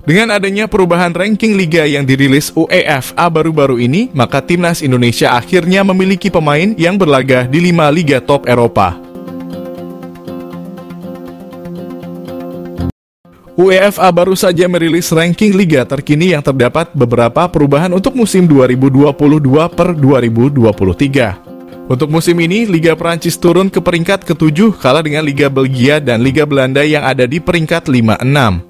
Dengan adanya perubahan ranking liga yang dirilis UEFA baru-baru ini, maka timnas Indonesia akhirnya memiliki pemain yang berlaga di 5 liga top Eropa. UEFA baru saja merilis ranking liga terkini yang terdapat beberapa perubahan untuk musim 2022-2023. Untuk musim ini, Liga Prancis turun ke peringkat ke-7 kalah dengan Liga Belgia dan Liga Belanda yang ada di peringkat 5-6.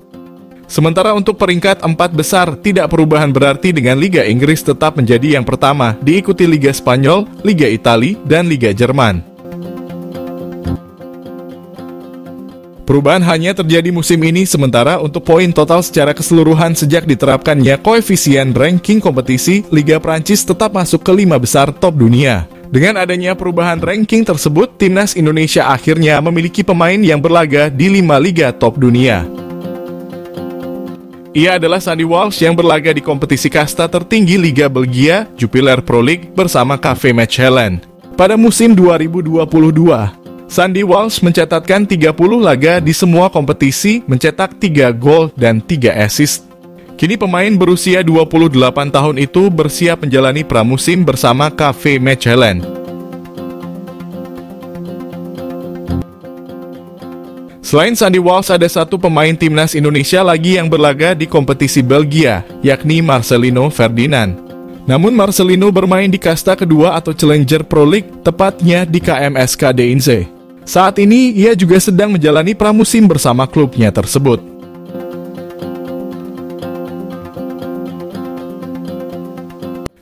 Sementara untuk peringkat 4 besar, tidak perubahan berarti dengan Liga Inggris tetap menjadi yang pertama, diikuti Liga Spanyol, Liga Italia, dan Liga Jerman. Perubahan hanya terjadi musim ini, sementara untuk poin total secara keseluruhan sejak diterapkannya koefisien ranking kompetisi, Liga Prancis tetap masuk ke 5 besar top dunia. Dengan adanya perubahan ranking tersebut, timnas Indonesia akhirnya memiliki pemain yang berlaga di 5 liga top dunia. Ia adalah Sandy Walsh yang berlaga di kompetisi kasta tertinggi Liga Belgia, Jupiler Pro League bersama KV Mechelen. Pada musim 2022, Sandy Walsh mencatatkan 30 laga di semua kompetisi, mencetak 3 gol dan 3 assist. Kini pemain berusia 28 tahun itu bersiap menjalani pramusim bersama KV Mechelen. Selain Sandy Walsh, ada satu pemain timnas Indonesia lagi yang berlaga di kompetisi Belgia, yakni Marcelino Ferdinand. Namun Marcelino bermain di kasta kedua atau Challenger Pro League, tepatnya di KMSK Deinze. Saat ini, ia juga sedang menjalani pramusim bersama klubnya tersebut.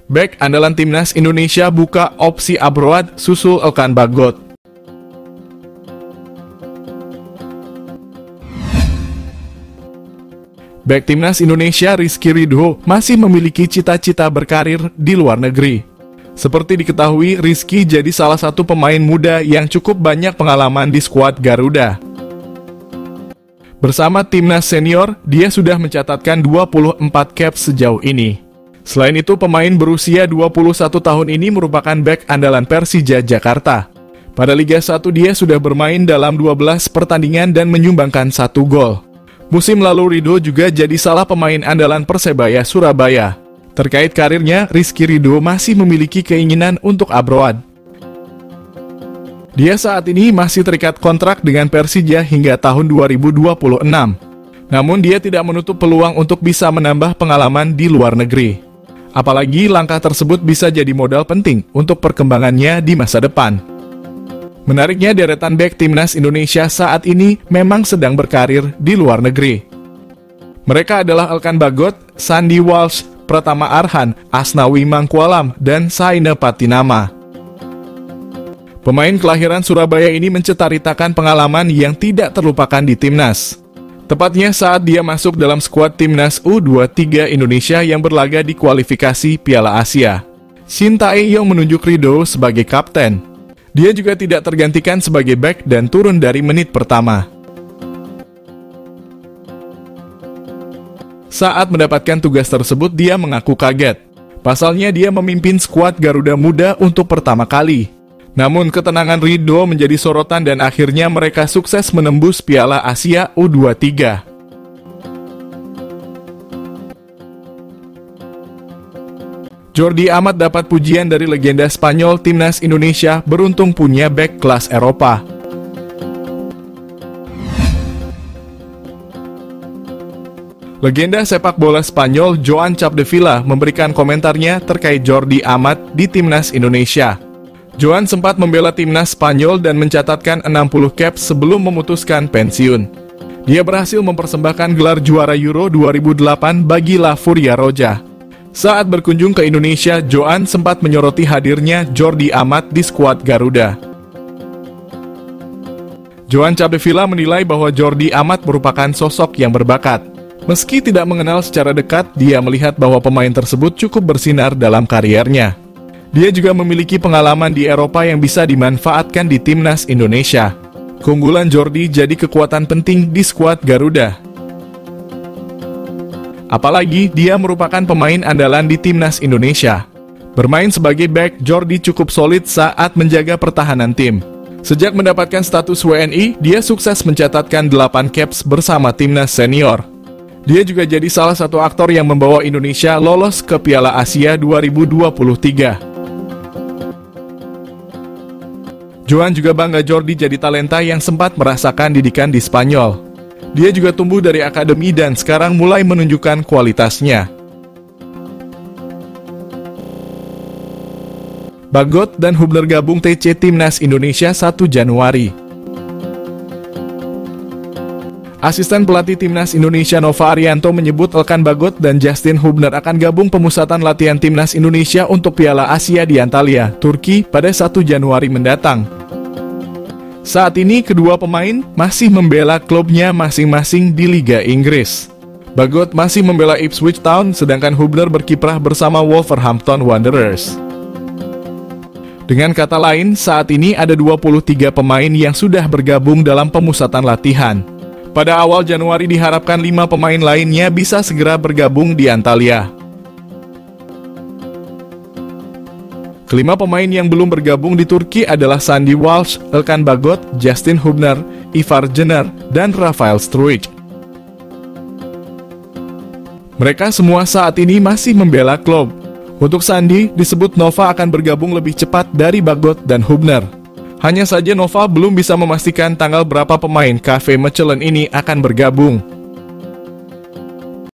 Bek andalan timnas Indonesia buka opsi abroad susul Elkan Bagot. Bek timnas Indonesia Rizky Ridho masih memiliki cita-cita berkarir di luar negeri. Seperti diketahui, Rizky jadi salah satu pemain muda yang cukup banyak pengalaman di skuad Garuda. Bersama timnas senior, dia sudah mencatatkan 24 caps sejauh ini. Selain itu, pemain berusia 21 tahun ini merupakan bek andalan Persija Jakarta. Pada Liga 1 dia sudah bermain dalam 12 pertandingan dan menyumbangkan 1 gol. Musim lalu Ridho juga jadi salah pemain andalan Persebaya Surabaya. Terkait karirnya, Rizky Ridho masih memiliki keinginan untuk abroad. Dia saat ini masih terikat kontrak dengan Persija hingga tahun 2026. Namun dia tidak menutup peluang untuk bisa menambah pengalaman di luar negeri. Apalagi langkah tersebut bisa jadi modal penting untuk perkembangannya di masa depan. Menariknya, deretan bek timnas Indonesia saat ini memang sedang berkarir di luar negeri. Mereka adalah Elkan Bagot, Sandy Walsh, Pratama Arhan, Asnawi Mangkualam, dan Saina Patinama. Pemain kelahiran Surabaya ini mencetaritakan pengalaman yang tidak terlupakan di timnas. Tepatnya saat dia masuk dalam skuad timnas U23 Indonesia yang berlaga di kualifikasi Piala Asia. Shin Tae-yong menunjuk Ridho sebagai kapten. Dia juga tidak tergantikan sebagai bek dan turun dari menit pertama. Saat mendapatkan tugas tersebut, dia mengaku kaget. Pasalnya dia memimpin skuad Garuda Muda untuk pertama kali. Namun ketenangan Ridho menjadi sorotan dan akhirnya mereka sukses menembus Piala Asia U23. Jordi Amat dapat pujian dari legenda Spanyol timnas Indonesia beruntung punya bek kelas Eropa. Legenda sepak bola Spanyol Joan Capdevila memberikan komentarnya terkait Jordi Amat di timnas Indonesia. Joan sempat membela timnas Spanyol dan mencatatkan 60 caps sebelum memutuskan pensiun. Dia berhasil mempersembahkan gelar juara Euro 2008 bagi La Furia Roja. Saat berkunjung ke Indonesia, Joan sempat menyoroti hadirnya Jordi Amat di skuad Garuda. Joan Capdevila menilai bahwa Jordi Amat merupakan sosok yang berbakat. Meski tidak mengenal secara dekat, dia melihat bahwa pemain tersebut cukup bersinar dalam kariernya. Dia juga memiliki pengalaman di Eropa yang bisa dimanfaatkan di timnas Indonesia. Keunggulan Jordi jadi kekuatan penting di skuad Garuda. Apalagi dia merupakan pemain andalan di timnas Indonesia. Bermain sebagai bek, Jordi cukup solid saat menjaga pertahanan tim. Sejak mendapatkan status WNI, dia sukses mencatatkan 8 caps bersama timnas senior. Dia juga jadi salah satu aktor yang membawa Indonesia lolos ke Piala Asia 2023. Joan juga bangga Jordi jadi talenta yang sempat merasakan didikan di Spanyol. Dia juga tumbuh dari akademi dan sekarang mulai menunjukkan kualitasnya. Bagot dan Hubner gabung TC Timnas Indonesia 1 Januari. Asisten pelatih Timnas Indonesia Nova Arianto menyebut Elkan Bagot dan Justin Hubner akan gabung pemusatan latihan Timnas Indonesia untuk Piala Asia di Antalya, Turki pada 1 Januari mendatang. Saat ini kedua pemain masih membela klubnya masing-masing di Liga Inggris. Bagot masih membela Ipswich Town, sedangkan Hubner berkiprah bersama Wolverhampton Wanderers. Dengan kata lain, saat ini ada 23 pemain yang sudah bergabung dalam pemusatan latihan. Pada awal Januari diharapkan 5 pemain lainnya bisa segera bergabung di Antalya. Kelima pemain yang belum bergabung di Turki adalah Sandy Walsh, Elkan Bagot, Justin Hubner, Ivar Jenner, dan Rafael Struijk. Mereka semua saat ini masih membela klub. Untuk Sandy, disebut Nova akan bergabung lebih cepat dari Bagot dan Hubner. Hanya saja Nova belum bisa memastikan tanggal berapa pemain KV Mechelen ini akan bergabung.